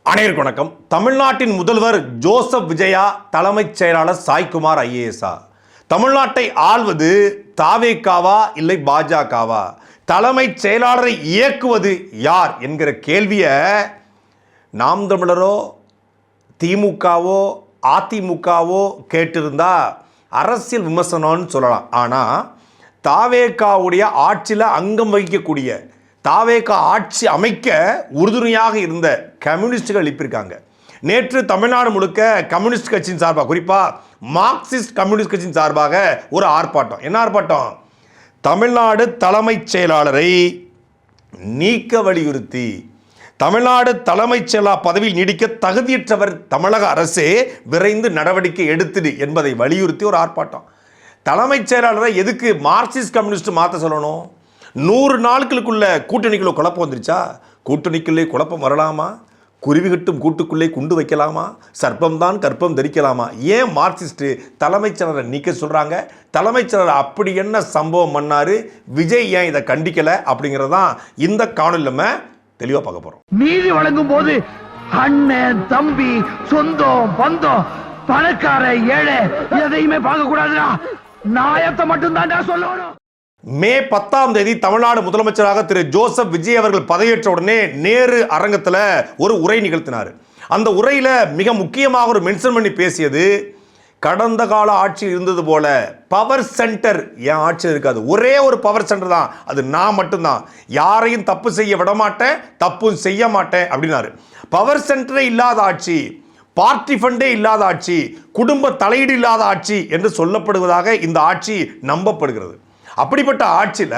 அனைவருக்கும் வணக்கம். தமிழ்நாட்டின் முதல்வர் ஜோசப் விஜயா, தலைமைச் செயலாளர் சாய்குமார் ஐஏஎஸ்ஆ? தமிழ்நாட்டை ஆள்வது தாவேகாவா இல்லை பாஜகவா? தலைமைச் செயலாளரை இயக்குவது யார் என்கிற கேள்வியை நாம் தமிழரோ திமுகவோ அதிமுகவோ கேட்டிருந்தா அரசியல் விமர்சனம்னு சொல்லலாம். ஆனால் தாவேகாவுடைய ஆட்சியில் அங்கம் வகிக்கக்கூடிய, தாவேகா ஆட்சி அமைக்க உறுதுணையாக இருந்த கம்யூனிஸ்டுகள் எழுப்பியிருக்காங்க. நேற்று தமிழ்நாடு முழுக்க கம்யூனிஸ்ட் கட்சியின் சார்பாக, குறிப்பாக மார்க்சிஸ்ட் கம்யூனிஸ்ட் கட்சியின் சார்பாக ஒரு ஆர்ப்பாட்டம். என்ன ஆர்ப்பாட்டம்? தமிழ்நாடு தலைமைச் செயலாளரை நீக்க வலியுறுத்தி, தமிழ்நாடு தலைமைச் செயலாளர் பதவியில் நீடிக்க தகுதியற்றவர் தமிழக அரசே விரைந்து நடவடிக்கை எடுத்துடு என்பதை வலியுறுத்தி ஒரு ஆர்ப்பாட்டம். தலைமைச் செயலாளரை எதுக்கு மார்க்சிஸ்ட் கம்யூனிஸ்ட் மாற்ற சொல்லணும்? 100 நாட்களுக்குள்ள கூட்டணிக்குள்ள குழப்பம் வந்துருச்சா? கூட்டணிக்குள்ளே குழப்பம் வரலாமா? குருவி கட்டும் கூட்டுக்குள்ளே குண்டு வைக்கலாமா? சர்ப்பம்தான் கற்பம் தரிக்கலாமா? ஏன் மார்க்சிஸ்ட் தலைமைச் செயலரை நீக்க சொல்கிறாங்க? தலைமைச் செயலர் அப்படி என்ன சம்பவம் பண்ணாரு? விஜய் ஏன் இதை கண்டிக்கலை? அப்படிங்கிறதான் இந்த காணொலியில் நம்ம தெளிவாக பார்க்க போகிறோம். நீதி வழங்கும் போது அண்ணன், தம்பி, சொந்தம், பந்தம், பணக்கார, ஏழை எதையுமே பார்க்க கூடாதுடா. நாயத்தை மட்டும் தான் சொல்லணும். மே 10ஆம் தேதி தமிழ்நாடு முதலமைச்சராக திரு ஜோசப் விஜய் அவர்கள் பதவியேற்ற உடனே நேரு அரங்கத்தில் ஒரு உரை நிகழ்த்தினார். அந்த உரையில் மிக முக்கியமாக ஒரு மென்ஷன் பண்ணி பேசியது, கடந்த கால ஆட்சியில் இருந்தது போல பவர் சென்டர் என் ஆட்சியில் இருக்காது. ஒரே ஒரு பவர் சென்டர் தான், அது நான் மட்டும்தான். யாரையும் தப்பு செய்ய விட மாட்டேன், தப்பும் செய்ய மாட்டேன் அப்படின்னாரு. பவர் சென்டரே இல்லாத ஆட்சி, பார்ட்டி ஃபண்டே இல்லாத ஆட்சி, குடும்ப தலையீடு இல்லாத ஆட்சி என்று சொல்லப்படுவதாக இந்த ஆட்சி நம்பப்படுகிறது. அப்படிப்பட்ட ஆட்சியில்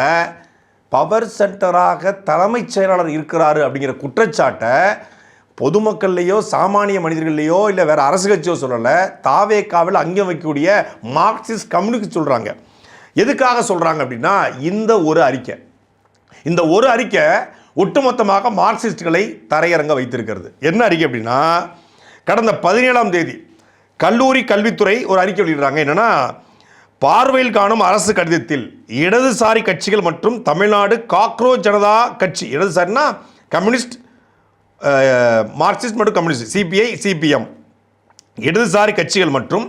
பவர் சென்டராக தலைமைச் செயலாளர் இருக்கிறாரு அப்படிங்கிற குற்றச்சாட்டை பொதுமக்கள்லையோ சாமானிய மனிதர்களையோ இல்லை வேறு அரசு கட்சியோ சொல்லலை, தாவேகாவில் அங்கம் வைக்கக்கூடிய மார்க்சிஸ்ட் கம்யூனிஸ்ட் சொல்கிறாங்க. எதுக்காக சொல்கிறாங்க அப்படின்னா, இந்த ஒரு அறிக்கை ஒட்டுமொத்தமாக மார்க்சிஸ்டுகளை தரையிறங்க வைத்திருக்கிறது. என்ன அறிக்கை அப்படின்னா, கடந்த 17ஆம் தேதி கல்லூரி கல்வித்துறை ஒரு அறிக்கை வெளியிடுறாங்க. என்னென்னா, பார்வையில் காணும் அரசு கடிதத்தில் இடதுசாரி கட்சிகள் மற்றும் தமிழ்நாடு காக்ரோச் ஜனதா கட்சி, இடதுசாரினா கம்யூனிஸ்ட், மார்க்சிஸ்ட் மற்றும் கம்யூனிஸ்ட், சிபிஐ சிபிஎம், இடதுசாரி கட்சிகள் மற்றும்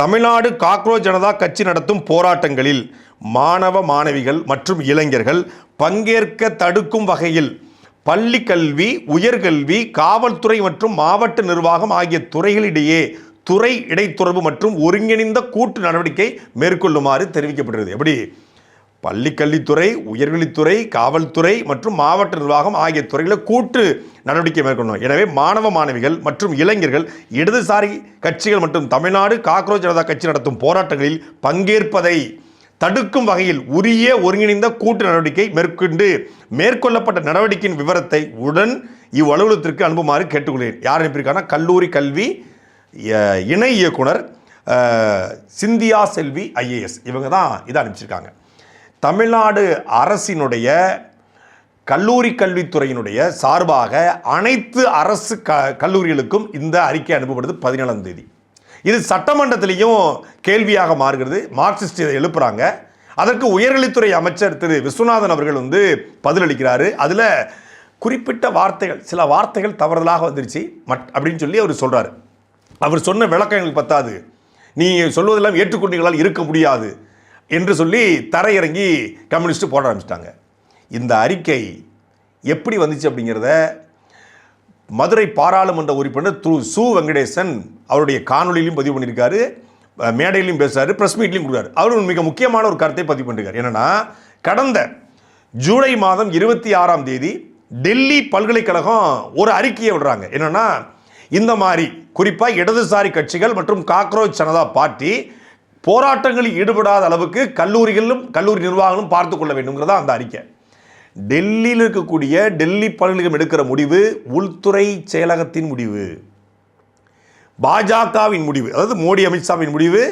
தமிழ்நாடு காக்ரோச் ஜனதா கட்சி நடத்தும் போராட்டங்களில் மாணவ மாணவிகள் மற்றும் இளைஞர்கள் பங்கேற்க தடுக்கும் வகையில் பள்ளி கல்வி, உயர்கல்வி, காவல்துறை மற்றும் மாவட்ட நிர்வாகம் ஆகிய துறைகளிடையே துறை இடைத்தொடர்பு மற்றும் ஒருங்கிணைந்த கூட்டு நடவடிக்கை மேற்கொள்ளுமாறு தெரிவிக்கப்பட்டது. எப்படி? பள்ளிக்கல்வித்துறை, உயர்கல்வித்துறை, காவல்துறை மற்றும் மாவட்ட நிர்வாகம் ஆகிய துறைகளில் கூட்டு நடவடிக்கை மேற்கொள்ளணும். எனவே மாணவ மாணவிகள் மற்றும் இளைஞர்கள் இடதுசாரி கட்சிகள் மற்றும் தமிழ்நாடு காக்ரோச் ஜனதா கட்சி நடத்தும் போராட்டங்களில் பங்கேற்பதை தடுக்கும் வகையில் உரிய ஒருங்கிணைந்த கூட்டு நடவடிக்கை மேற்கொள்ளப்பட்ட நடவடிக்கையின் விவரத்தை உடன் இவ்வலுவலகத்திற்கு அனுப்புமாறு கேட்டுக்கொள்கிறேன். யார் அனுப்பியிருக்காங்கன்னா, கல்லூரி கல்வி இணை இயக்குனர் சிந்தியா செல்வி ஐஏஎஸ், இவங்க தான் இதை அனுப்பிச்சிருக்காங்க. தமிழ்நாடு அரசினுடைய கல்லூரி கல்வித்துறையினுடைய சார்பாக அனைத்து அரசு கல்லூரிகளுக்கும் இந்த அறிக்கை அனுப்பப்படுது 17ஆம் தேதி. இது சட்டமன்றத்திலையும் கேள்வியாக மாறுகிறது. மார்க்சிஸ்ட் இதை எழுப்புறாங்க. அதற்கு உயர்கல்வித்துறை அமைச்சர் திரு விஸ்வநாதன் அவர்கள் பதிலளிக்கிறாரு. அதில் குறிப்பிட்ட வார்த்தைகள், சில வார்த்தைகள் தவறுதலாக வந்துருச்சு அப்படின்னு சொல்லி அவர் சொல்கிறார். அவர் சொன்ன விளக்கம் எங்களுக்கு பத்தாது, நீ சொல்வதெல்லாம் ஏற்றுக்கொண்டீங்களால் இருக்க முடியாது என்று சொல்லி தரையிறங்கி கம்யூனிஸ்ட் போட ஆரம்பிச்சிட்டாங்க. இந்த அறிக்கை எப்படி வந்துச்சு அப்படிங்கிறத மதுரை பாராளுமன்ற உறுப்பினர் சு வெங்கடேசன் அவருடைய காணொலியிலையும் பதிவு பண்ணியிருக்காரு, மேடையிலையும் பேசுகிறாரு, ப்ரெஸ் மீட்லையும் கொடுக்குறாரு. அவர் மிக முக்கியமான ஒரு கருத்தை பதிவு பண்ணியிருக்காரு. என்னென்னா, கடந்த ஜூலை மாதம் 26ஆம் தேதி டெல்லி பல்கலைக்கழகம் ஒரு அறிக்கையை விடுறாங்க. என்னென்னா, இந்த மாதிரி குறிப்பாக இடதுசாரி கட்சிகள் மற்றும் காக்ரோச் ஜனதா பார்ட்டி போராட்டங்களில் ஈடுபடாத அளவுக்கு கல்லூரிகளும் கல்லூரி நிர்வாகங்களும் பார்த்து கொள்ள வேண்டும்ங்கிறதா அந்த அறிக்கை. டெல்லியில் இருக்கக்கூடிய டெல்லி பல்கலைக்கழகம் எடுக்கிற முடிவு உள்துறை செயலகத்தின் முடிவு, பாஜகவின் முடிவு, அதாவது மோடி அமித்ஷாவின் முடிவு,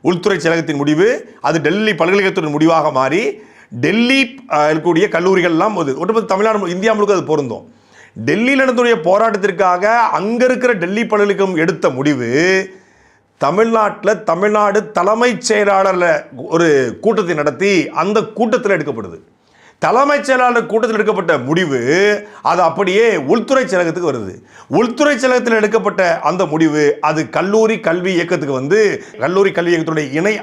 உள்துறை செயலகத்தின் முடிவு. அது டெல்லி பல்கலைக்கழகத்தின் முடிவாக மாறி டெல்லி இருக்கக்கூடிய கல்லூரிகள்லாம் ஒட்டுமொத்த தமிழ்நாடு, இந்தியா முழுக்க அது பொருந்தும். டெல்லியில் நடந்தக்கூடிய போராட்டத்திற்காக அங்கே இருக்கிற டெல்லி பல்கலைக்கழகம் எடுத்த முடிவு தமிழ்நாடு தலைமைச் செயலாளரில் ஒரு கூட்டத்தை நடத்தி அந்த கூட்டத்தில் எடுக்கப்படுது. தலைமைச் செயலாளர் கூட்டத்தில் எடுக்கப்பட்ட முடிவு அது அப்படியே உள்துறை செயலகத்துக்கு வருது. உள்துறை செயலகத்தில் எடுக்கப்பட்ட அந்த முடிவு அது கல்லூரி கல்வி இயக்கத்துக்கு வந்து கல்லூரி கல்வி இயக்கத்துடைய இணை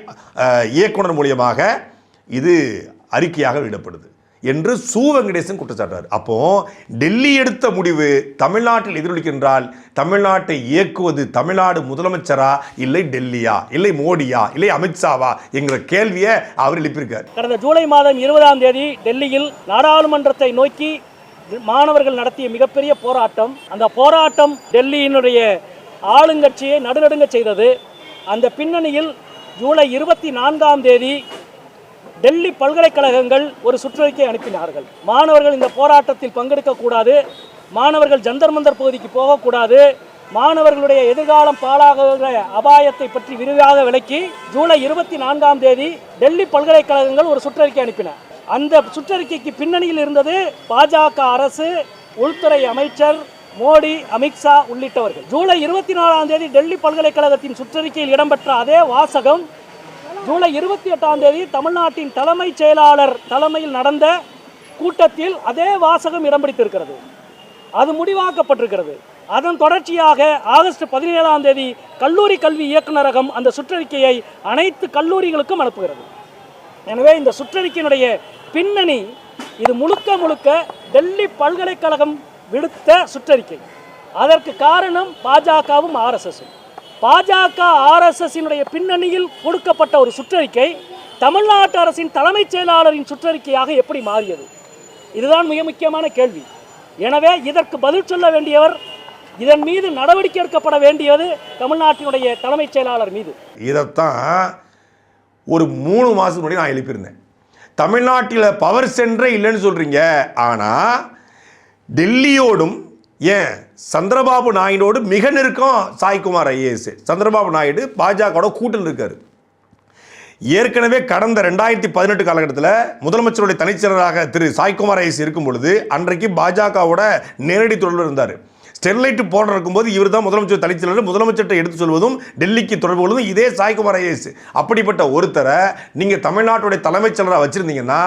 இயக்குனர் மூலியமாக இது அறிக்கையாக வெளியிடப்படுது என்று சு. வெங்கடேசன் குற்றச்சாட்டார். அப்போ டெல்லி எடுத்த முடிவு தமிழ்நாட்டில் எதிரொலிக்கின்றால் தமிழ்நாட்டை இயக்குவது தமிழ்நாடு முதலமைச்சரா இல்லை டெல்லியா இல்லை மோடியா இல்லை அமித்ஷாவா என்கிற கேள்வியை அவர் எழுப்பியிருக்கார். கடந்த ஜூலை மாதம் 20ஆம் தேதி டெல்லியில் நாடாளுமன்றத்தை நோக்கி மாணவர்கள் நடத்திய மிகப்பெரிய போராட்டம், அந்த போராட்டம் டெல்லியினுடைய ஆளுங்கட்சியை நடுநடுங்க செய்தது. அந்த பின்னணியில் ஜூலை 24ஆம் தேதி டெல்லி பல்கலைக்கழகங்கள் ஒரு சுற்றறிக்கை அனுப்பினார்கள். மாணவர்கள் இந்த போராட்டத்தில் பங்கெடுக்கக்கூடாது, மாணவர்கள் ஜந்தர் மந்தர் பகுதிக்கு போகக்கூடாது, மாணவர்களுடைய எதிர்காலம் பாழாகிற அபாயத்தை பற்றி விரிவாக விளக்கி ஜூலை 24ஆம் தேதி டெல்லி பல்கலைக்கழகங்கள் ஒரு சுற்றறிக்கை அனுப்பின. அந்த சுற்றறிக்கைக்கு பின்னணியில் இருந்தது பாஜக அரசு, உள்துறை அமைச்சர் மோடி, அமித்ஷா உள்ளிட்டவர்கள். ஜூலை 24ஆம் தேதி டெல்லி பல்கலைக்கழகத்தின் சுற்றறிக்கையில் இடம்பெற்ற அதே வாசகம் ஜூலை 28ஆம் தேதி தமிழ்நாட்டின் தலைமைச் செயலாளர் தலைமையில் நடந்த கூட்டத்தில் அதே வாசகம் இடம் பிடித்திருக்கிறது. அது முடிவாக்கப்பட்டிருக்கிறது. அதன் தொடர்ச்சியாக ஆகஸ்ட் 17ஆம் தேதி கல்லூரி கல்வி இயக்குநரகம் அந்த சுற்றறிக்கையை அனைத்து கல்லூரிகளுக்கும் அனுப்புகிறது. எனவே இந்த சுற்றறிக்கையினுடைய பின்னணி இது முழுக்க முழுக்க டெல்லி பல்கலைக்கழகம் விடுத்த சுற்றறிக்கை. அதற்கு காரணம் பாஜகவும் ஆர்எஸ்எஸும். பாஜக ஆர்எஸ்எஸ்ஸினுடைய பின்னணியில் கொடுக்கப்பட்ட ஒரு சுற்றறிக்கை தமிழ்நாட்டு அரசின் தலைமைச் செயலாளரின் சுற்றறிக்கையாக எப்படி மாறியது? இதுதான் மிக முக்கியமான கேள்வி. எனவே இதற்கு பதில் சொல்ல வேண்டியவர், இதன் மீது நடவடிக்கை எடுக்கப்பட வேண்டியது தமிழ்நாட்டினுடைய தலைமைச் செயலாளர் மீது. இதைத்தான் ஒரு 3 மாதத்துக்கு முன்னாடி நான் எழுப்பியிருந்தேன். தமிழ்நாட்டில் பவர் சென்டரே இல்லைன்னு சொல்கிறீங்க, ஆனால் டெல்லியோடும் ஏன் சந்திரபாபு நாயுடோடு மிக நெருக்கம் சாய்குமார் ஐஏஎஸ். சந்திரபாபு நாயுடு பாஜகவோட கூட்டல் இருக்கார். ஏற்கனவே கடந்த 2018 காலகட்டத்தில் முதலமைச்சருடைய தனிச்செயலராக திரு சாய்குமார் ஐஏஎஸ் இருக்கும் பொழுது அன்றைக்கு பாஜகவோட நேரடி தொடர்பு இருந்தார். ஸ்டெர்லைட் போராட்டம் இருக்கும்போது இவர் தான் முதலமைச்சர் தனிச்செயலர், முதலமைச்சர்கிட்ட எடுத்து சொல்வதும் டெல்லிக்கு தொடர்பு கொள்வதும் இதே சாய்குமார் ஐஏஎஸ். அப்படிப்பட்ட ஒருத்தரை நீங்கள் தமிழ்நாட்டுடைய தலைமைச் செயலராக வச்சுருந்தீங்கன்னா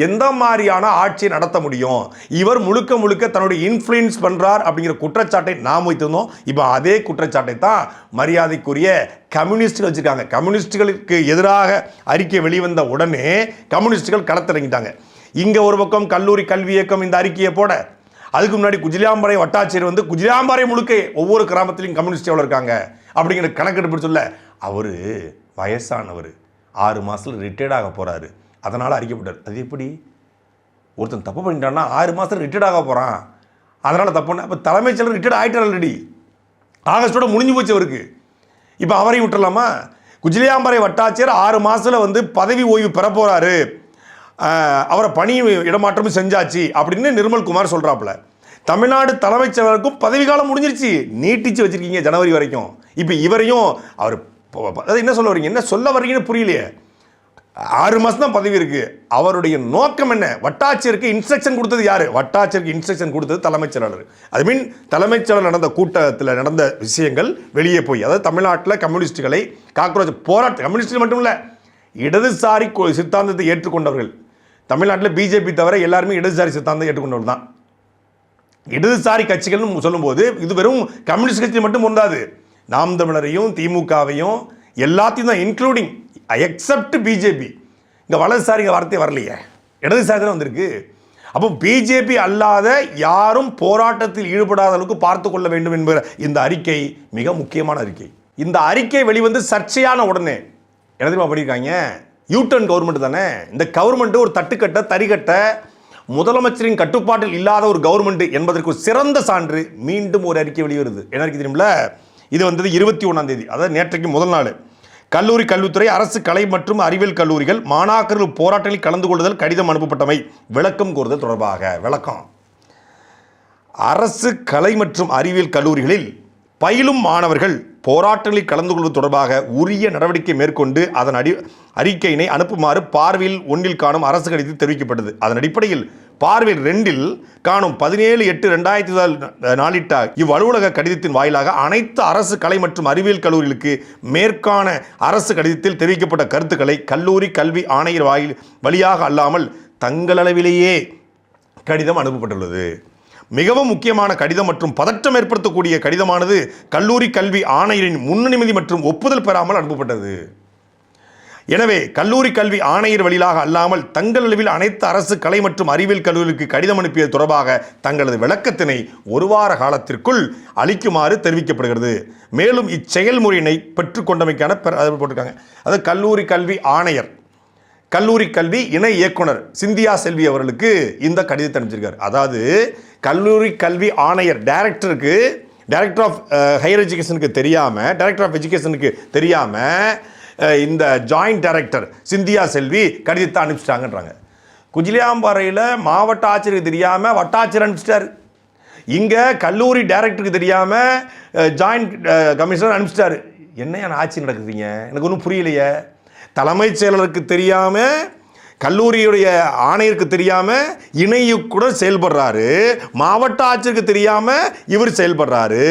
எந்த மாதிரியான ஆட்சியை நடத்த முடியும்? இவர் முழுக்க முழுக்க தன்னுடைய இன்ஃப்ளூயன்ஸ் பண்ணுறார் அப்படிங்கிற குற்றச்சாட்டை நாம் வைத்திருந்தோம். இப்போ அதே குற்றச்சாட்டை தான் மரியாதைக்குரிய கம்யூனிஸ்டுகள் வச்சுருக்காங்க. கம்யூனிஸ்டுகளுக்கு எதிராக அறிக்கை வெளிவந்த உடனே கம்யூனிஸ்டுகள் களத்திறங்கிட்டாங்க. இங்கே ஒரு பக்கம் கல்லூரி கல்வி இயக்கம் இந்த அறிக்கையை போட, அதுக்கு முன்னாடி குஜிலியாம்பாறை வட்டாட்சியர் வந்து குஜிலியாம்பாறை முழுக்க ஒவ்வொரு கிராமத்திலையும் கம்யூனிஸ்ட் எவ்வளோ இருக்காங்க அப்படிங்கிற கணக்கெடுப்பு சொல்ல, அவர் வயசானவர் 6 மாதத்தில் ரிட்டையர்ட் ஆக போகிறாரு, அதனால் அறிக்கப்பட்டார். அது எப்படி ஒருத்தன் தப்பு பண்ணிட்டான்னா 6 மாதத்தில் ரிட்டையர்ட் ஆக போகிறான், அதனால் தப்பு பண்ண? அப்போ தலைமைச் செயலர் ரிட்டையர்ட் ஆகிட்டார் ஆல்ரெடி, ஆகஸ்டோட முடிஞ்சு போச்சு அவருக்கு. இப்போ அவரையும் விட்டுடலாமா? குஜிலியாம்பாறை வட்டாட்சியர் 6 மாதத்தில் வந்து பதவி ஓய்வு பெற போகிறாரு, அவரை பணி இடமாற்றமும் செஞ்சாச்சு அப்படின்னு நிர்மல்குமார் சொல்கிறாப்புல. தமிழ்நாடு தலைமைச் செயலருக்கும் பதவிக்காலம் முடிஞ்சிருச்சு, நீட்டிச்சு வச்சுருக்கீங்க ஜனவரி வரைக்கும். இப்போ இவரையும் அவர் அதை என்ன சொல்ல வரீங்க, என்ன சொல்ல வரீங்கன்னு புரியலையே. 6 மாதம் தான் பதவி இருக்குது. அவருடைய நோக்கம் என்ன? வட்டாட்சியருக்கு இன்ஸ்ட்ரக்ஷன் கொடுத்தது யார்? வட்டாட்சியருக்கு இன்ஸ்ட்ரக்ஷன் கொடுத்தது தலைமைச் செயலாளர். அது மீன் தலைமைச் செயலர் நடந்த கூட்டத்தில் நடந்த விஷயங்கள் வெளியே போய், அதாவது தமிழ்நாட்டில் கம்யூனிஸ்டுகளை காக்ரோச் போராட்டம், கம்யூனிஸ்டுகள் மட்டும் இல்லை இடதுசாரி சித்தாந்தத்தை ஏற்றுக்கொண்டவர்கள், தமிழ்நாட்டில் பிஜேபி தவிர எல்லாருமே இடதுசாரி சித்தாந்தத்தை ஏற்றுக்கொண்டவர்கள் தான். இடதுசாரி கட்சிகள்னு சொல்லும்போது இது வெறும் கம்யூனிஸ்ட் கட்சி மட்டும் பொருந்தாது, நாம் தமிழரையும் திமுகவையும் எல்லாத்தையும் தான், இன்க்ளூடிங் எக்ஸப்ட் பிஜேபி. இங்கே வலதுசாரிங்க வார்த்தை வரலையே, இடதுசாரி தான் வந்திருக்கு. அப்போ பிஜேபி அல்லாத யாரும் போராட்டத்தில் ஈடுபடாத அளவுக்கு பார்த்து கொள்ள வேண்டும் என்கிற இந்த அறிக்கை மிக முக்கியமான அறிக்கை. இந்த அறிக்கை வெளிவந்து சர்ச்சையான உடனே என்ன தெரியுமா பண்ணியிருக்காங்க? யூட்டர்ன் கவர்மெண்ட் தானே இந்த கவர்மெண்ட், ஒரு தட்டுக்கட்ட தறிகட்ட முதலமைச்சரின் கட்டுப்பாட்டில் இல்லாத ஒரு கவர்மெண்ட் என்பதற்கு ஒரு சிறந்த சான்று மீண்டும் ஒரு அறிக்கை வெளிவருது. என்ன அறிக்கை தெரியுமில்ல? இது வந்தது 21ஆம் தேதி, அதாவது நேற்றைக்கு முதல் நாள். கல்லூரி கல்வித்துறை அரசு கலை மற்றும் அறிவியல் கல்லூரிகள் மாணாக்கர்கள் போராட்டங்களில் கலந்து கொள்ளுதல் கடிதம் அனுப்பப்பட்டமை விளக்கம் கோருதல் தொடர்பாக. விளக்கம்: அரசு கலை மற்றும் அறிவியல் கல்லூரிகளில் பயிலும் மாணவர்கள் போராட்டங்களில் கலந்து கொள்வது தொடர்பாக உரிய நடவடிக்கை மேற்கொண்டு அதன் அறிக்கையினை அனுப்புமாறு பார்வையில் 1 காணும் அரசு கடிதத்தில் தெரிவிக்கப்பட்டது. அதன் அடிப்படையில் பார்வையில் 2 காணும் 17/8/2004 நாளிட்ட இவ்வலுவலக கடிதத்தின் வாயிலாக அனைத்து அரசு கலை மற்றும் அறிவியல் கல்லூரிகளுக்கு மேற்கான அரசு கடிதத்தில் தெரிவிக்கப்பட்ட கருத்துக்களை கல்லூரி கல்வி ஆணையர் வழியாக அல்லாமல் தங்களளவிலேயே கடிதம் அனுப்பப்பட்டுள்ளது. மிகவும் முக்கியமான கடிதம் மற்றும் பதற்றம் ஏற்படுத்தக்கூடிய கடிதமானது கல்லூரி கல்வி ஆணையரின் முன்னனுமதி மற்றும் ஒப்புதல் பெறாமல் அனுப்பப்பட்டது. எனவே கல்லூரி கல்வி ஆணையர் வழியாக அல்லாமல் தங்களளவில் அனைத்து அரசு கலை மற்றும் அறிவியல் கல்லூரிக்கு கடிதம் அனுப்பியது தொடர்பாக தங்களது விளக்கத்தினை 1 வார காலத்திற்குள் அளிக்குமாறு தெரிவிக்கப்படுகிறது. மேலும் இச்செயல்முறையினை பெற்றுக்கொண்டமைக்கான போட்டிருக்காங்க. அது கல்லூரி கல்வி ஆணையர், கல்லூரி கல்வி இணை இயக்குனர் சிந்தியா செல்வி அவர்களுக்கு இந்த கடிதத்தை அனுப்பிச்சிருக்கார். அதாவது கல்லூரி கல்வி ஆணையர் டைரக்டர் ஆஃப் ஹையர் எஜுகேஷனுக்கு தெரியாமல், டைரக்டர் ஆஃப் எஜுகேஷனுக்கு தெரியாமல் இந்த ஜாயிண்ட் டைரக்டர் சிந்தியா செல்வி கடிதத்தை அனுப்பிச்சிட்டாங்கன்றாங்க. குஜிலியாம்பாறையில் மாவட்ட ஆட்சியருக்கு தெரியாமல் வட்டாட்சியர் அனுப்பிச்சிட்டார். இங்கே கல்லூரி டைரக்டருக்கு தெரியாமல் ஜாயிண்ட் கமிஷனர் அனுப்பிச்சிட்டாரு. என்ன ஆட்சி நடக்குதுங்க, எனக்கு ஒன்றும் புரியலையே. தலைமைச் செயலருக்கு தெரியாமல், கல்லூரியுடைய ஆணையருக்கு தெரியாமல் இணை இயக்குனர் செயல்படுறாரு, மாவட்ட ஆட்சியருக்கு தெரியாமல் இவர் செயல்படுறாரு,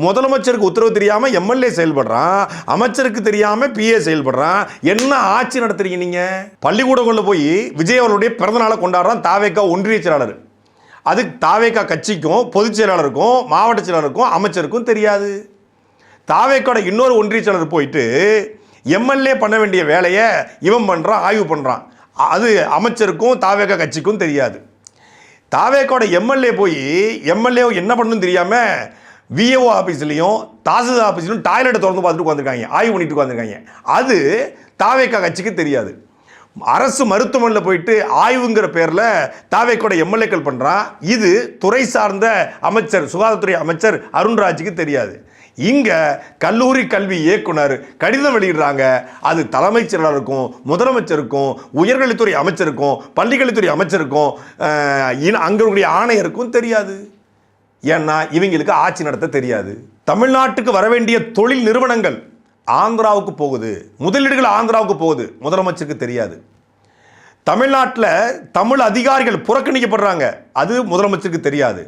முதலமைச்சருக்கு உத்தரவு தெரியாமல் எம்எல்ஏ செயல்படுறான், அமைச்சருக்கு தெரியாமல் பிஏ செயல்படுறான். என்ன ஆட்சி நடத்துறீங்க நீங்கள்? பள்ளிக்கூடங்களில் போய் விஜய் அவர்களுடைய பிறந்தநாளை கொண்டாடுறான் தாவேகா ஒன்றிய செயலாளர். அது தாவேகா கட்சிக்கும் பொதுச் செயலாளருக்கும் மாவட்ட செயலாளருக்கும் அமைச்சருக்கும் தெரியாது. தாவேகாவோட இன்னொரு ஒன்றிய செயலாளர் போயிட்டு எம்எல்ஏ பண்ண வேண்டிய வேலையை இவன் பண்ணுறான், ஆய்வு பண்ணுறான். அது அமைச்சருக்கும் தாவேகா கட்சிக்கும் தெரியாது. தாவேகாவோட எம்எல்ஏ போய் எம்எல்ஏ என்ன பண்ணணும்னு தெரியாமல் விஏஓ ஆஃபீஸ்லையும் தாசில்தார் ஆஃபீஸ்லையும் டாய்லெட்டை திறந்து பார்த்துட்டு உட்காந்துருக்காங்க, ஆய்வு பண்ணிட்டு உட்காந்துருக்காங்க. அது தாவேகா கட்சிக்கு தெரியாது. அரசு மருத்துவமனையில் போயிட்டு ஆய்வுங்கிற பேரில் தாவேகாவோட எம்எல்ஏக்கள் பண்ணுறான். இது துறை சார்ந்த அமைச்சர், சுகாதாரத்துறை அமைச்சர் அருண்ராஜுக்கு தெரியாது. இங்கே கல்லூரி கல்வி இயக்குனர் கடிதம் வெளியிடுறாங்க. அது தலைமைச் செயலாளருக்கும் முதலமைச்சருக்கும் உயர்கல்வித்துறை அமைச்சருக்கும் பள்ளிக்கல்வித்துறை அமைச்சருக்கும் அங்களுடைய ஆணையருக்கும் தெரியாது. ஏன்னா இவங்களுக்கு ஆட்சி நடத்த தெரியாது. தமிழ்நாட்டுக்கு வர வேண்டிய தொழில் நிறுவனங்கள் ஆந்திராவுக்கு போகுது, முதலீடுகள் ஆந்திராவுக்கு போகுது, முதலமைச்சருக்கு தெரியாது. தமிழ்நாட்டில் தமிழ் அதிகாரிகள் புறக்கணிக்கப்படுறாங்க, அது முதலமைச்சருக்கு தெரியாது.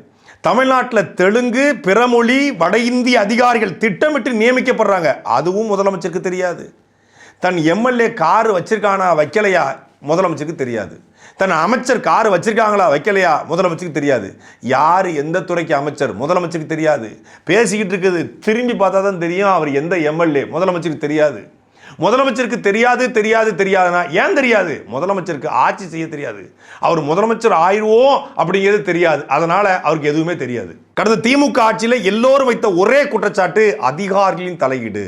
தமிழ்நாட்டில் தெலுங்கு பிறமொழி வட இந்திய அதிகாரிகள் திட்டமிட்டு நியமிக்கப்படுறாங்க, அதுவும் முதலமைச்சருக்கு தெரியாது. தன் எம்எல்ஏ காரு வச்சிருக்கானா வைக்கலையா முதலமைச்சருக்கு தெரியாது. தன் அமைச்சர் காரு வச்சிருக்காங்களா வைக்கலையா முதலமைச்சருக்கு தெரியாது. யார் எந்த துறைக்கு அமைச்சர் முதலமைச்சருக்கு தெரியாது. பேசிக்கிட்டு இருக்குது திரும்பி பார்த்தா தான் தெரியும் அவர் எந்த எம்எல்ஏ முதலமைச்சருக்கு தெரியாது. முதலமைச்சருக்கு தெரியாதுன்னா ஏன் தெரியாது? முதலமைச்சருக்கு ஆட்சி செய்ய தெரியாது. அவர் முதலமைச்சர் ஆயிடுவோம் அப்படிங்கிறது தெரியாது. அதனால அவருக்கு எதுவுமே தெரியாது. கடந்த திமுக ஆட்சியில் எல்லோரும் வைத்த ஒரே குற்றச்சாட்டு அதிகாரிகளின் தலையீடு,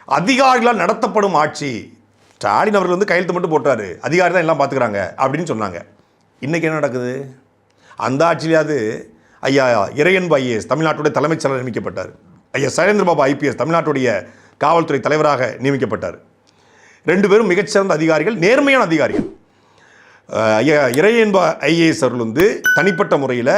அதிகாரிகளால் நடத்தப்படும் ஆட்சி. ஸ்டாலின் அவர்கள் கையெழுத்து மட்டும் போட்டாரு, அதிகாரி தான் எல்லாம் பார்த்துக்கிறாங்க அப்படின்னு சொன்னாங்க. இன்னைக்கு என்ன நடக்குது? அந்த ஆட்சியிலாவது ஐயா இறையன்பு ஐஏஎஸ் தமிழ்நாட்டுடைய தலைமைச் செயலர் நியமிக்கப்பட்டார். ஐயா சைலேந்திரபாபு ஐபிஎஸ் தமிழ்நாட்டுடைய காவல்துறை தலைவராக நியமிக்கப்பட்டார். 2 பேரும் மிகச்சிறந்த அதிகாரிகள், நேர்மையான அதிகாரிகள். இறையன்பு ஐஏஎஸ் அவர்கள் தனிப்பட்ட முறையில்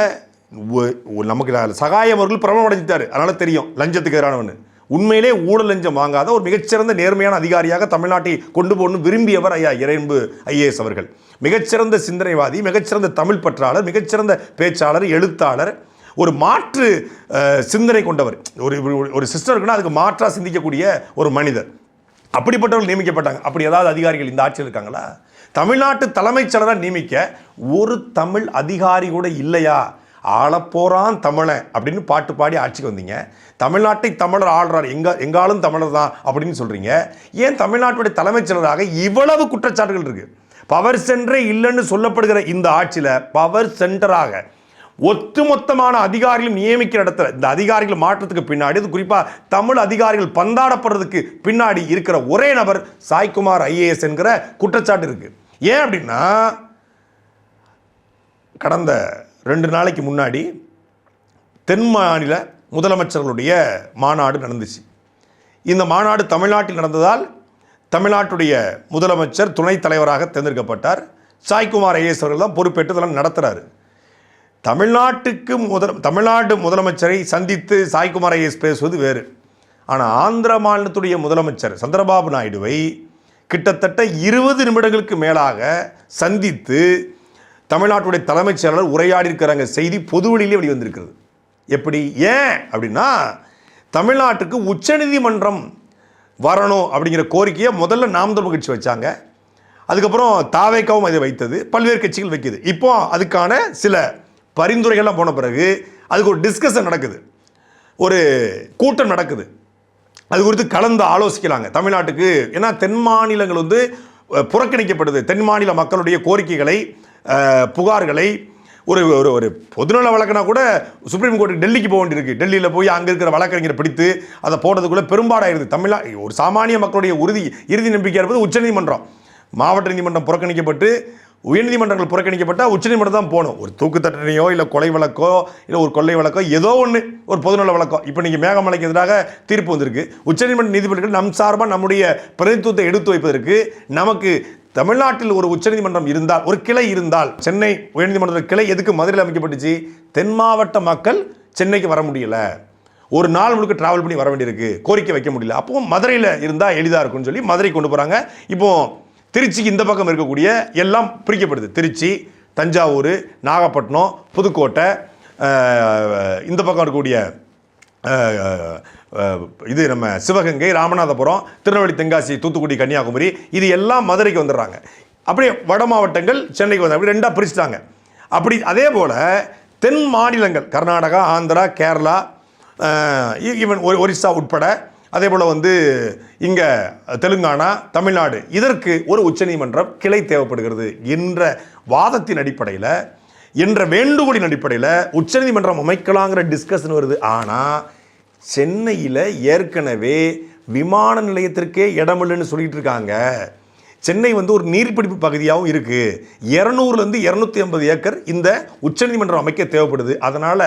நமக்கு சகாயம் அவர்கள் பிரபலம் அடைஞ்சிட்டார். அதனால் தெரியும் லஞ்சத்துக்கு எதிரானவன். உண்மையிலே ஊழல் லஞ்சம் வாங்காத ஒரு மிகச்சிறந்த நேர்மையான அதிகாரியாக தமிழ்நாட்டை கொண்டு போகணும் விரும்பியவர் ஐயா இறையன்பு ஐஏஎஸ் அவர்கள். மிகச்சிறந்த சிந்தனைவாதி, மிகச்சிறந்த தமிழ் பற்றாளர், மிகச்சிறந்த பேச்சாளர், எழுத்தாளர், ஒரு மாற்று சிந்தனை கொண்டவர். ஒரு சிஸ்டம் இருக்குன்னா அதுக்கு மாற்றாக சிந்திக்கக்கூடிய ஒரு மனிதர். அப்படிப்பட்டவர்கள் நியமிக்கப்பட்டாங்க. அப்படி ஏதாவது அதிகாரிகள் இந்த ஆட்சியில் இருக்காங்களா? தமிழ்நாட்டு தலைமைச் செயலராக நியமிக்க ஒரு தமிழ் அதிகாரி கூட இல்லையா? ஆளப்போறான் தமிழன் அப்படின்னு பாட்டு பாடி ஆட்சிக்கு வந்தீங்க. தமிழ்நாட்டை தமிழர் ஆள்றார், எங்காலும் தமிழர் தான் அப்படின்னு சொல்றீங்க. ஏன் தமிழ்நாட்டுடைய தலைமைச் செயலராக இவ்வளவு குற்றச்சாட்டுகள் இருக்கு? பவர் சென்டரே இல்லைன்னு சொல்லப்படுகிற இந்த ஆட்சியில் பவர் சென்டராக ஒட்டுமொத்தமான அதிகாரிகள் நியமிக்கிற இடத்துல இந்த அதிகாரிகள் மாற்றத்துக்கு பின்னாடி, அது குறிப்பாக தமிழ் அதிகாரிகள் பந்தாடப்படுறதுக்கு பின்னாடி இருக்கிற ஒரே நபர் சாய்குமார் ஐஏஎஸ் என்கிற குற்றச்சாட்டு இருக்கு. ஏன் அப்படின்னா கடந்த 2 நாளைக்கு முன்னாடி தென் மாநில முதலமைச்சர்களுடைய மாநாடு நடந்துச்சு. இந்த மாநாடு தமிழ்நாட்டில் நடந்ததால் தமிழ்நாட்டுடைய முதலமைச்சர் துணைத் தலைவராக தேர்ந்தெடுக்கப்பட்டார். சாய்குமார் ஐஏஎஸ் அவர்கள் தான் பொறுப்பேற்று இதெல்லாம் நடத்துகிறாரு. தமிழ்நாடு முதலமைச்சரை சந்தித்து சாய்குமார் ஐஏஎஸ் பேசுவது வேறு. ஆனால் ஆந்திர மாநிலத்துடைய முதலமைச்சர் சந்திரபாபு நாயுடுவை கிட்டத்தட்ட 20 நிமிடங்களுக்கு மேலாக சந்தித்து தமிழ்நாட்டுடைய தலைமைச் செயலாளர் உரையாடி இருக்கிறாங்க. செய்தி பொதுவெளியிலே வெளிவந்திருக்கிறது. எப்படி? ஏன் அப்படின்னா தமிழ்நாட்டுக்கு உச்சநீதிமன்றம் வரணும் அப்படிங்கிற கோரிக்கையை முதல்ல நாம் தமிழர் கட்சி வச்சாங்க. அதுக்கப்புறம் தாவேக்காவும் அதை வைத்தது, பல்வேறு கட்சிகள் வைக்குது. இப்போ அதுக்கான சில பரிந்துரைகள்லாம் போன பிறகு அதுக்கு ஒரு டிஸ்கஷன் நடக்குது, ஒரு கூட்டம் நடக்குது. அது குறித்து கலந்து ஆலோசிக்கலாங்க தமிழ்நாட்டுக்கு. ஏன்னா தென் மாநிலங்கள் வந்து புறக்கணிக்கப்படுது. தென் மாநில மக்களுடைய கோரிக்கைகளை, புகார்களை ஒரு ஒரு ஒரு பொதுநல வழக்குனா கூட சுப்ரீம் கோர்ட்டு டெல்லிக்கு போக வேண்டியிருக்கு. டெல்லியில் போய் அங்கே இருக்கிற வழக்கறிஞரை பிடித்து அதை போடுறதுக்குள்ளே பெரும்பாடாயிருது. ஒரு சாமானிய மக்களுடைய இறுதி நம்பிக்கை இருப்பது உச்சநீதிமன்றம். மாவட்ட நீதிமன்றம் புறக்கணிக்கப்பட்டு உயர்நீதிமன்றங்கள் புறக்கணிக்கப்பட்டால் உச்சநீதிமன்றம் தான் போகணும். ஒரு தூக்கு தண்டனையோ இல்லை கொலை வழக்கோ இல்லை ஒரு கொள்ளை வழக்கோ ஏதோ ஒன்று, ஒரு பொதுநல வழக்கோ. இப்போ நீங்கள் மேகமலைக்கு எதிராக தீர்ப்பு வந்திருக்கு. உச்சநீதிமன்ற நீதிபதிகள் நம் சார்பாக நம்முடைய பிரதிநிதித்துவத்தை எடுத்து வைப்பதற்கு நமக்கு தமிழ்நாட்டில் ஒரு உச்சநீதிமன்றம் இருந்தால், ஒரு கிளை இருந்தால், சென்னை உயர்நீதிமன்ற கிளை எதுக்கு மதுரையில் அமைக்கப்பட்டுச்சு? தென் மாவட்ட மக்கள் சென்னைக்கு வர முடியல, ஒரு நாள் முழுக்க டிராவல் பண்ணி வர வேண்டியிருக்கு, கோரிக்கை வைக்க முடியல. அப்போ மதுரையில் இருந்தால் எளிதாக இருக்கும்னு சொல்லி மதுரை கொண்டு போகிறாங்க. இப்போ திருச்சிக்கு இந்த பக்கம் இருக்கக்கூடிய எல்லாம் பிரிக்கப்படுது. திருச்சி, தஞ்சாவூர், நாகப்பட்டினம், புதுக்கோட்டை, இந்த பக்கம் இருக்கக்கூடிய இது நம்ம சிவகங்கை, ராமநாதபுரம், திருநெல்வேலி, தென்காசி, தூத்துக்குடி, கன்னியாகுமரி, இது எல்லாம் மதுரைக்கு வந்துடுறாங்க. அப்படியே வட மாவட்டங்கள் சென்னைக்கு வந்து அப்படி ரெண்டாக பிரிச்சுட்டாங்க. அப்படி அதே போல் தென் மாநிலங்கள் கர்நாடகா, ஆந்திரா, கேரளா, ஈவன் ஒரிசா உட்பட, அதே போல் வந்து இங்கே தெலுங்கானா, தமிழ்நாடு, இதற்கு ஒரு உச்சநீதிமன்றம் கிளை தேவைப்படுகிறது என்ற வாதத்தின் அடிப்படையில், என்ற வேண்டுகோளின் அடிப்படையில் உச்சநீதிமன்றம் அமைக்கலாங்கிற டிஸ்கஷன் வருது. ஆனால் சென்னையில் ஏற்கனவே விமான நிலையத்திற்கே இடமில்லைன்னு சொல்லிட்டு இருக்காங்க. சென்னை வந்து ஒரு நீர்பிடிப்பு பகுதியாகவும் இருக்குது. 200லேருந்து 250 ஏக்கர் இந்த உச்சநீதிமன்றம் அமைக்க தேவைப்படுது. அதனால்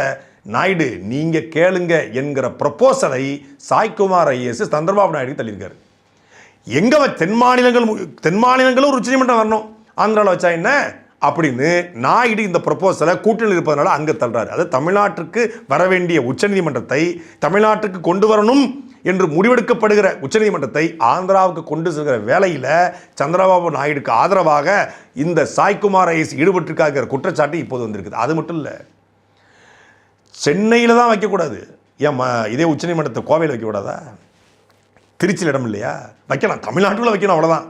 நாயுடு நீங்கள் கேளுங்க என்கிற ப்ரப்போசலை சாய்குமார் ஐஏஎஸ் சந்திரபாபு நாயுடு தள்ளியிருக்காரு. எங்கே தென் மாநிலங்களும் ஒரு உச்சநீதிமன்றம் வரணும், ஆந்திராவில் வச்சா என்ன அப்படின்னு நாயுடு இந்த ப்ரப்போசலை கூட்டணியில் இருப்பதனால அங்கே தள்ளுறாரு. அது தமிழ்நாட்டுக்கு வர வேண்டிய உச்சநீதிமன்றத்தை தமிழ்நாட்டுக்கு கொண்டு வரணும் என்று முடிவெடுக்கப்படுகிற உச்சநீதிமன்றத்தை ஆந்திராவுக்கு கொண்டு செல்கிற வேலையில் சந்திரபாபு நாயுடுக்கு ஆதரவாக இந்த சாய்குமார் ஐஏஎஸ் ஈடுபட்டிருக்காங்கிற குற்றச்சாட்டு இப்போது வந்திருக்குது. அது மட்டும் இல்லை, சென்னையில் தான் வைக்கக்கூடாது. ஏன் இதே உச்சநீதிமன்றத்தை கோவையில் வைக்கக்கூடாதா? திருச்சியில் இடம் இல்லையா? வைக்கலாம், தமிழ்நாட்டுக்குள்ளே வைக்கணும், அவ்வளோதான்.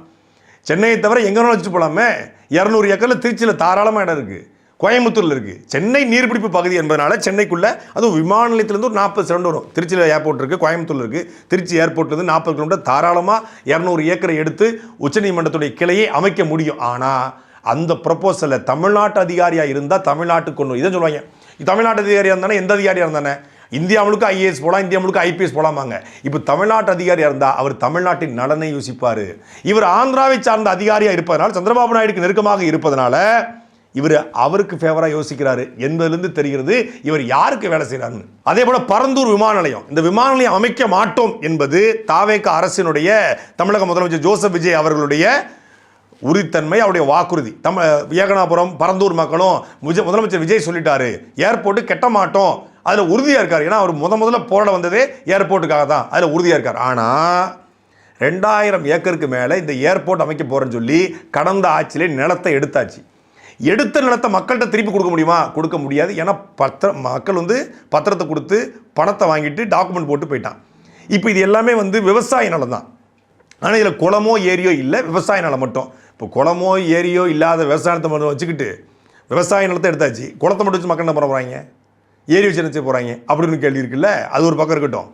சென்னையை தவிர எங்கே வேணாலும் வச்சுட்டு போகலாமே. 200 ஏக்கரில் திருச்சியில் தாராளமாக இடம் இருக்குது, கோயம்புத்தூரில் இருக்குது. சென்னை நீர்பிடிப்பு பகுதி என்பதனால சென்னைக்குள்ளே, அதுவும் விமான நிலையத்திலேருந்து ஒரு 40 கிலோமீட்டர் வரும். திருச்சியில் ஏர்போர்ட் இருக்குது, கோயம்புத்தூரில் இருக்குது. திருச்சி ஏர்போர்ட்லேருந்து 40 கிலோமீட்டர் தாராளமாக 200 ஏக்கரை எடுத்து உச்சநீதிமன்றத்துடைய கிளையை அமைக்க முடியும். ஆனால் அந்த ப்ரப்போசலில் தமிழ்நாட்டு அதிகாரியாக இருந்தால் தமிழ்நாட்டுக்கு கொண்டு இதை சொல்லுவாங்க. தமிழ்நாட்டு அதிகாரியாக இருந்தானே எந்த அதிகாரியாக இருந்தானே இந்தியா முழுக்க ஐஏஎஸ் போகலாம், இந்தியா முழுக்க ஐபிஎஸ் போகலாமாங்க. இப்போ தமிழ்நாட்டு அதிகாரியாக இருந்தால் அவர் தமிழ்நாட்டின் நலனை யோசிப்பார். இவர் ஆந்திராவை சார்ந்த அதிகாரியாக இருப்பதனால், சந்திரபாபு நாயுடுக்கு நெருக்கமாக இருப்பதனால இவர் அவருக்கு ஃபேவராக யோசிக்கிறாரு என்பதிலிருந்து தெரிகிறது இவர் யாருக்கு வேலை செய்கிறாருன்னு. அதே போல் பரந்தூர் விமான நிலையம், இந்த விமான நிலையம் அமைக்க மாட்டோம் என்பது தாவேக அரசினுடைய, தமிழக முதலமைச்சர் ஜோசப் விஜய் அவர்களுடைய உறுதித்தன்மை, அவருடைய வாக்குறுதி. ஏகனாபுரம், பரந்தூர் மக்களும் முதலமைச்சர் விஜய் சொல்லிட்டாரு ஏர்போர்ட்டு கெட்ட மாட்டோம், அதில் உறுதியாக இருக்கார். ஏன்னா அவர் முதல்ல போட வந்ததே ஏர்போர்ட்டுக்காக தான், அதில் உறுதியாக இருக்கார். ஆனால் 2000 ஏக்கருக்கு மேலே இந்த ஏர்போர்ட் அமைக்க போகிறேன்னு சொல்லி கடந்த ஆட்சியிலே நிலத்தை எடுத்தாச்சு. எடுத்த நிலத்தை மக்கள்கிட்ட திருப்பி கொடுக்க முடியுமா? கொடுக்க முடியாது. ஏன்னா மக்கள் வந்து பத்திரத்தை கொடுத்து பணத்தை வாங்கிட்டு டாக்குமெண்ட் போட்டு போயிட்டான். இப்போ இது எல்லாமே வந்து விவசாய நிலம் தான். ஆனால் இதில் குளமோ ஏரியோ இல்லை, விவசாய நிலம் மட்டும். இப்போ குளமோ ஏரியோ இல்லாத விவசாய நிலத்தை மட்டும் வச்சுக்கிட்டு விவசாய நிலத்தை எடுத்தாச்சு, குளத்தை மட்டும் வச்சு மக்கள் என்ன பண்ண போகிறாங்க, ஏரி வச்சு நினச்சி போகிறாங்க அப்படின்னு கேள்வி இருக்குல்ல. அது ஒரு பக்கம் இருக்கட்டும்.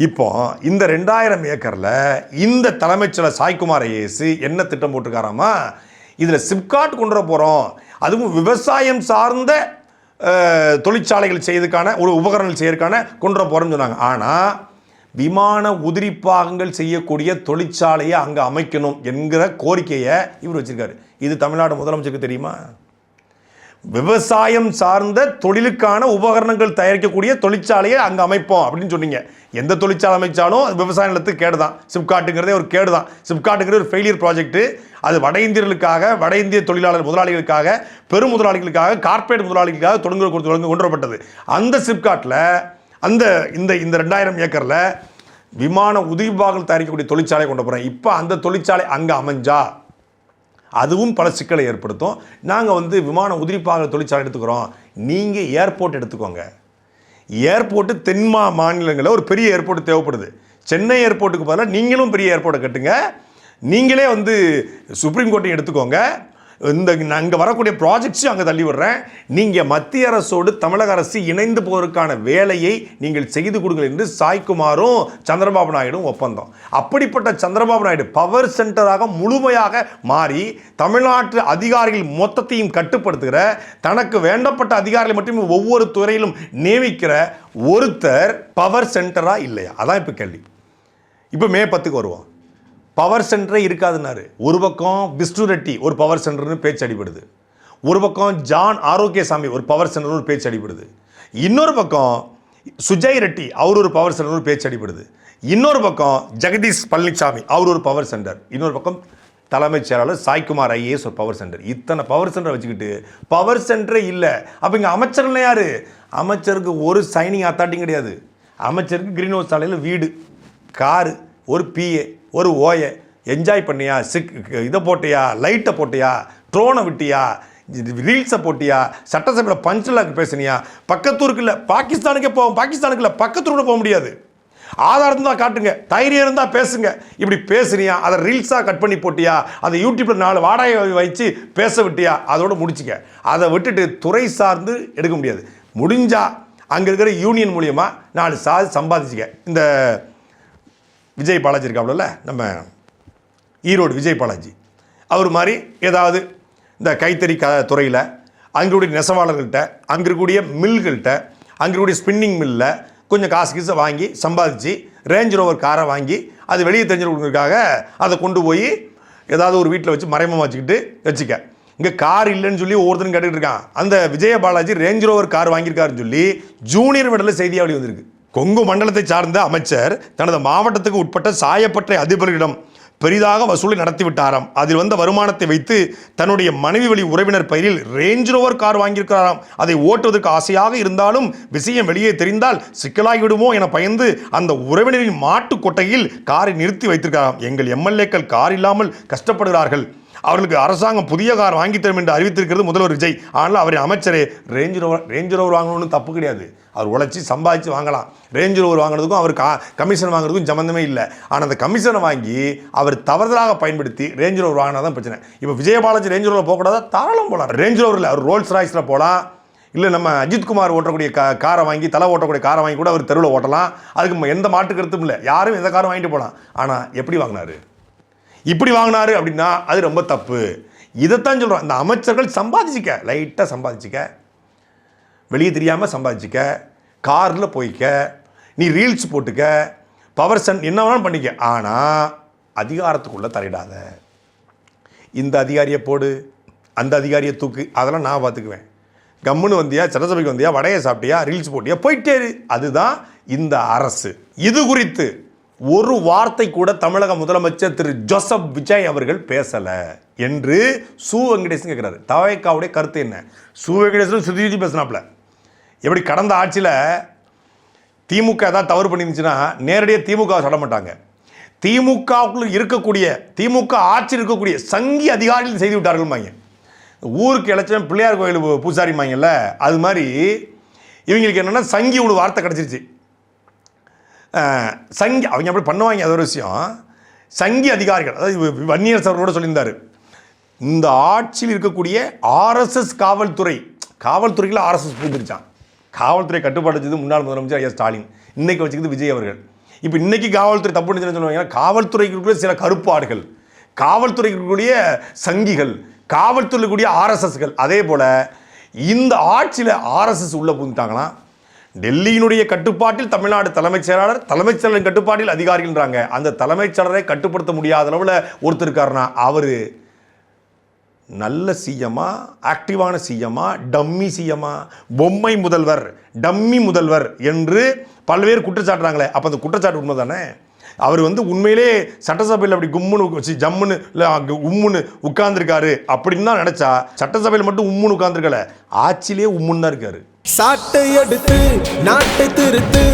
இப்போ இந்த 2000 ஏக்கரில் இந்த தலைமைச் செயலர் சாய்குமார் ஐஏஎஸ் என்ன திட்டம் போட்டிருக்காராமா, இதில் சிப்காட் கொண்டு வர போகிறோம், அதுவும் விவசாயம் சார்ந்த தொழிற்சாலைகள் செய்யறதுக்கான ஒரு உபகரணங்கள் செய்யறதுக்கான கொண்டு வர போகிறோம்னு சொன்னாங்க. ஆனால் விமான உதிரி பாகங்கள் செய்யக்கூடிய தொழிற்சாலையை அங்கே அமைக்கணும் என்கிற கோரிக்கையை இவர் வச்சிருக்காரு. இது தமிழ்நாடு முதலமைச்சருக்கு தெரியுமா? விவசாயம் சார்ந்த தொழிலுக்கான உபகரணங்கள் தயாரிக்கக்கூடிய தொழிற்சாலையை அங்கே அமைப்போம் அப்படின்னு சொன்னீங்க. எந்த தொழிற்சாலை அமைச்சாலும் அது விவசாய நிலத்துக்கு கேடு தான். சிப்காட்டுங்கிறதே ஒரு கேடு தான். சிப்காட்டுங்கிறது ஒரு ஃபெயிலியர் ப்ராஜெக்ட்டு. அது வட இந்தியர்களுக்காக, வட இந்திய தொழிலாளர் முதலாளிகளுக்காக, பெரும் முதலாளிகளுக்காக, கார்ப்பரேட் முதலாளிகளுக்காக கொண்டு வரப்பட்டது. அந்த சிப்காட்டில் அந்த இந்த 2000 ஏக்கரில் விமான உதிரி பாகங்கள் தயாரிக்கக்கூடிய தொழிற்சாலை கொண்டு போகிறேன். இப்போ அந்த தொழிற்சாலை அங்கே அமைஞ்சா அதுவும் பல சிக்கலை ஏற்படுத்தும். நாங்கள் வந்து விமான உதிரி பாகங்கள் தொழிற்சாலை எடுத்துக்கிறோம், நீங்கள் ஏர்போர்ட் எடுத்துக்கோங்க. ஏர்போர்ட்டு தென் மாநிலங்களில் ஒரு பெரிய ஏர்போர்ட் தேவைப்படுது. சென்னை ஏர்போர்ட்டுக்கு பதிலாக நீங்களும் பெரிய ஏர்போர்ட்டை கட்டுங்க. நீங்களே வந்து சுப்ரீம் கோர்ட்டை எடுத்துக்கோங்க, இந்த அங்கே வரக்கூடிய ப்ராஜெக்ட்ஸும் அங்கே தள்ளி விடுறேன், நீங்கள் மத்திய அரசோடு தமிழக அரசு இணைந்து போவதற்கான வேலையை நீங்கள் செய்து கொடுங்கள் என்று சாய்குமாரும் சந்திரபாபு நாயுடும் ஒப்பந்தம். அப்படிப்பட்ட சந்திரபாபு நாயுடு பவர் சென்டராக முழுமையாக மாறி தமிழ்நாட்டு அதிகாரிகள் மொத்தத்தையும் கட்டுப்படுத்துகிற, தனக்கு வேண்டப்பட்ட அதிகாரிகளை மட்டும் ஒவ்வொரு துறையிலும் நியமிக்கிற ஒருத்தர் பவர் சென்டரா இல்லையா? அதான் இப்போ கேள்வி. இப்போ மே 10க்கு வருவோம். பவர் சென்டரே இருக்காதுன்னாரு. ஒரு பக்கம் விஷ்ணு ரெட்டி ஒரு பவர் சென்டர்னு பேச்சு அடிபடுது, ஒரு பக்கம் ஜான் ஆரோக்கியசாமி ஒரு பவர் சென்டர் ஒரு பேச்சு அடிபடுது, இன்னொரு பக்கம் சுஜய் ரெட்டி அவர் ஒரு பவர் சென்டர் ஒரு பேச்சு அடிபடுது, இன்னொரு பக்கம் ஜெகதீஷ் பழனிசாமி அவர் ஒரு பவர் சென்டர், இன்னொரு பக்கம் தலைமைச் செயலாளர் சாய்குமார் ஐஏஎஸ் ஒரு பவர் சென்டர். இத்தனை பவர் சென்டரை வச்சுக்கிட்டு பவர் சென்டரே இல்லை. அப்போ இங்கே அமைச்சர்கள் யாரு? அமைச்சருக்கு ஒரு சைனிங் அத்தாட்டியும் கிடையாது. அமைச்சருக்கு கிரீன் ஹவுஸ் சாலையில் வீடு, காரு, ஒரு பிஏ, ஒரு ஓயை, என்ஜாய் பண்ணியா, இதை போட்டியா, லைட்டை போட்டியா, ட்ரோனை விட்டியா, ரீல்ஸை போட்டியா, சட்டசபையில் பஞ்சில் பேசுனியா, பக்கத்தூருக்கு இல்லை பாகிஸ்தானுக்கே போவோம், பாகிஸ்தானுக்கு இல்லை பக்கத்தூருக்கு போக முடியாது, ஆதாரம் தான் காட்டுங்க, தைரியம் இருந்தால் பேசுங்க, இப்படி பேசுனியா, அதை ரீல்ஸாக கட் பண்ணி போட்டியா, அதை யூடியூப்பில் 4 வாடகை வச்சு பேச விட்டியா, அதோட முடிச்சுக்க. அதை விட்டுட்டு துறை சார்ந்து எடுக்க முடியாது. முடிஞ்சா அங்கே இருக்கிற யூனியன் மூலியமாக 4 சம்பாதிச்சுக்க. இந்த விஜய் பாலாஜி இருக்காப்புல, நம்ம ஈரோடு விஜய் பாலாஜி, அவர் மாதிரி ஏதாவது இந்த கைத்தறி துறையில் அங்கேக்கூடிய நெசவாளர்கள்ட்ட, அங்கே இருக்கக்கூடிய மில்கள்கிட்ட, அங்கே இருக்கக்கூடிய ஸ்பின்னிங் மில்லில் கொஞ்சம் காசை வாங்கி சம்பாதிச்சு ரேஞ்ச் ரோவர் காரை வாங்கி அது வெளியே தெரிஞ்சு கொடுக்குறதுக்காக அதை கொண்டு போய் ஏதாவது ஒரு வீட்டில் வச்சு மறைமுகமாக வச்சுக்க. இங்கே கார் இல்லைன்னு சொல்லி ஒவ்வொருத்தரும் கேட்டுக்கிட்டு இருக்கான். அந்த Vijaya Balaji Range Rover car வாங்கியிருக்காருன்னு சொல்லி ஜூனியர் விடலில் செய்தியாக வெளி வந்திருக்கு. கொங்கு மண்டலத்தை சார்ந்த அமைச்சர் தனது மாவட்டத்துக்கு உட்பட்ட சாயப்பட்டறை அதிபர்களிடம் பெரிதாக வசூலை நடத்திவிட்டாராம். அதில் வந்த வருமானத்தை வைத்து தன்னுடைய மனைவி வழி உறவினர் பெயரில் ரேஞ்ச் ரோவர் கார் வாங்கியிருக்கிறாராம். அதை ஓட்டுவதற்கு ஆசையாக இருந்தாலும் விஷயம் வெளியே தெரிந்தால் சிக்கலாகிவிடுமோ என பயந்து அந்த உறவினரின் மாட்டு கொட்டையில் காரை நிறுத்தி வைத்திருக்கிறாராம். எங்கள் எம்எல்ஏக்கள் கார் இல்லாமல் கஷ்டப்படுகிறார்கள், அவர்களுக்கு அரசாங்கம் புதிய கார் வாங்கி தரும் என்று அறிவித்திருக்கிறது முதல்வர் விஜய். ஆனால் அவரை அமைச்சரே ரேஞ்ச் ரோவர் வாங்கணும்னு தப்பு கிடையாது, அவர் உழைச்சி சம்பாதிச்சு வாங்கலாம். ரேஞ்ச் ரோவர் வாங்கினதுக்கும் அவர் கமிஷன் வாங்குறதுக்கும் சம்மந்தமே இல்லை. ஆனால் அந்த கமிஷனை வாங்கி அவர் தவறுதலாக பயன்படுத்தி ரேஞ்ச் ரோவர் வாங்கினா தான் பிரச்சனை. இப்போ விஜயபாலாஜி ரேஞ்ச் ரோவர் போகக்கூடாதா? தாராளம் போகலாம். ரேஞ்ச் ரோவரில் அவர் ரோல்ஸ் ராய்ஸில் போகலாம், இல்லை நம்ம அஜித்குமார் ஓட்டக்கூடிய காரை வாங்கி, தலை ஓட்டக்கூடிய காரை வாங்கி கூட அவர் தெருவில் ஓட்டலாம். அதுக்கு எந்த மாட்டு கருத்தும் இல்லை, யாரும் எந்த காரும் வாங்கிட்டு போகலாம். ஆனால் எப்படி வாங்கினாரு, இப்படி வாங்கினாரு அப்படின்னா அது ரொம்ப தப்பு. இதைத்தான் சொல்கிறோம். இந்த அமைச்சர்கள் சம்பாதிச்சிக்க, லைட்டாக சம்பாதிச்சிக்க, வெளியே தெரியாமல் சம்பாதிச்சிக்க, காரில் போய்க்க, நீ ரீல்ஸ் போட்டுக்க, பவர் சென்ட் என்ன வேணாலும் பண்ணிக்க, ஆனால் அதிகாரத்துக்குள்ளே தலையிடாத. இந்த அதிகாரியை போடு, அந்த அதிகாரியை தூக்கு, அதெல்லாம் நான் பார்த்துக்குவேன். கம்முன்னு வந்தியா, சட்டசபைக்கு வந்தியா, வடையை சாப்பிட்டியா, ரீல்ஸ் போட்டியா, போயிட்டே. அதுதான் இந்த அரசு. இது குறித்து ஒரு வார்த்தை கூட தமிழக முதலமைச்சர் திரு ஜோசப் விஜய் அவர்கள் பேசலை என்று சு வெங்கடேசன் கேட்குறாரு. தவைக்காவுடைய கருத்து என்ன? சு வெங்கடேசன் சுத்தி பேசினாப்புல. எப்படி கடந்த ஆட்சியில் திமுக ஏதாவது தவறு பண்ணிருந்துச்சுன்னா நேரடியாக திமுக சொல்ல மாட்டாங்க, திமுகவுக்குள்ள இருக்கக்கூடிய, திமுக ஆட்சி இருக்கக்கூடிய சங்கி அதிகாரிகள் செய்து விட்டார்கள். ஊருக்கு இழைச்சவன் பிள்ளையார் கோயில் பூசாரிமாங்கல்ல, அது மாதிரி இவங்களுக்கு என்னென்னா சங்கி ஒரு வார்த்தை கிடச்சிருச்சு. சங்கி அவங்க அப்படி பண்ணுவாங்க, அது ஒரு விஷயம். சங்கி அதிகாரிகள், அதாவது வன்னியர் சார் கூட சொல்லியிருந்தார், இந்த ஆட்சியில் இருக்கக்கூடிய ஆர்எஸ்எஸ் காவல்துறையில் ஆர்எஸ்எஸ் புரிஞ்சிருச்சான். காவல்துறை கட்டுப்பாடு வச்சது முன்னாள் முதலமைச்சர் ஐயா ஸ்டாலின், இன்னைக்கு வச்சுக்கிறது விஜய் அவர்கள். இப்போ இன்னைக்கு காவல்துறை தப்பு நினைச்சுன்னு சொல்லுவாங்க. காவல்துறைக்கு சில கருப்பாடுகள், காவல்துறைக்குரிய சங்கிகள், காவல்துறைக்குரிய ஆர்எஸ்எஸ்கள். அதே போல் இந்த ஆட்சியில் ஆர்எஸ்எஸ் உள்ளே புகுந்துட்டாங்களாம். டெல்லியினுடைய கட்டுப்பாட்டில் தமிழ்நாடு தலைமைச் செயலாளரின் கட்டுப்பாட்டில் அதிகாரிகள்ன்றாங்க. அந்த தலைமைச் செயலரை கட்டுப்படுத்த முடியாத அளவில் ஒருத்தர் இருக்காருன்னா அவர் நல்ல சிஎம்மா, ஆக்டிவான சிஎம்மா, டம்மி சிஎம்மா, பொம்மை முதல்வர், டம்மி முதல்வர் என்று பல்வேறு குற்றச்சாட்டுறாங்களே. அப்போ அந்த குற்றச்சாட்டு உண்மை தானே? அவர் உண்மையிலே சட்டசபையில் அப்படி கும்முன்னு வச்சு ஜம்முன்னு இல்லை உம்முன்னு உட்கார்ந்துருக்காரு அப்படின்னு தான் நினச்சா, சட்டசபையில் மட்டும் உம்முன்னு உட்கார்ந்துருக்கல, ஆட்சியிலே உம்முன்னு தான் இருக்காரு. சாட்டை எடுத்து நாட்டை திருத்து